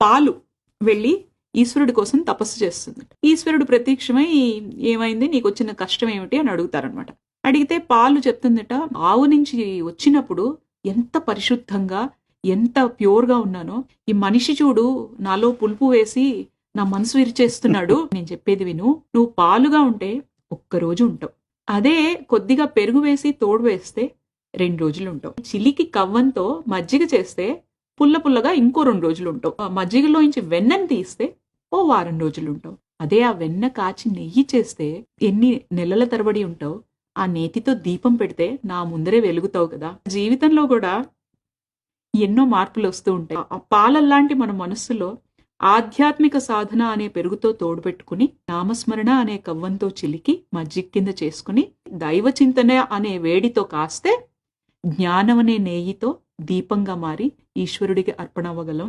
పాలు వెళ్ళి ఈశ్వరుడి కోసం తపస్సు చేస్తుంది. ఈశ్వరుడు ప్రత్యక్షమై ఏమైంది, నీకు వచ్చిన కష్టం ఏమిటి అని అడుగుతారనమాట. అడిగితే పాలు చెప్తుందట, ఆవు నుంచి వచ్చినప్పుడు ఎంత పరిశుద్ధంగా ఎంత ప్యూర్గా ఉన్నానో, ఈ మనిషి చూడు నాలో పులుపు వేసి నా మనసు విరిచేస్తున్నాడు. నేను చెప్పేది విను, నువ్వు పాలుగా ఉంటే ఒక్కరోజు ఉంటావు, అదే కొద్దిగా పెరుగు వేసి తోడు వేస్తే 2 రోజులు ఉంటావు, చిలికి కవ్వంతో మజ్జిగ చేస్తే పుల్ల పుల్లగా ఇంకో 2 రోజులు ఉంటావు, మజ్జిగలోంచి వెన్నని తీస్తే ఓ వారం రోజులు ఉంటావు, అదే ఆ వెన్న కాచి నెయ్యి చేస్తే ఎన్ని నెలల తరబడి ఉంటావు, ఆ నేతితో దీపం పెడితే నా ముందరే వెలుగుతావు కదా. జీవితంలో కూడా ఎన్నో మార్పులు వస్తూ ఉంటాయి. ఆ పాలల్లాంటి మన మనస్సులో ఆధ్యాత్మిక సాధన అనే పెరుగుతో తోడుపెట్టుకుని, నామస్మరణ అనే కవ్వంతో చిలికి మజ్జిగ కింద చేసుకుని, దైవ చింతన అనే వేడితో కాస్తే జ్ఞానం అనే నేయితో దీపంగా మారి ఈశ్వరుడికి అర్పణ అవ్వగలం.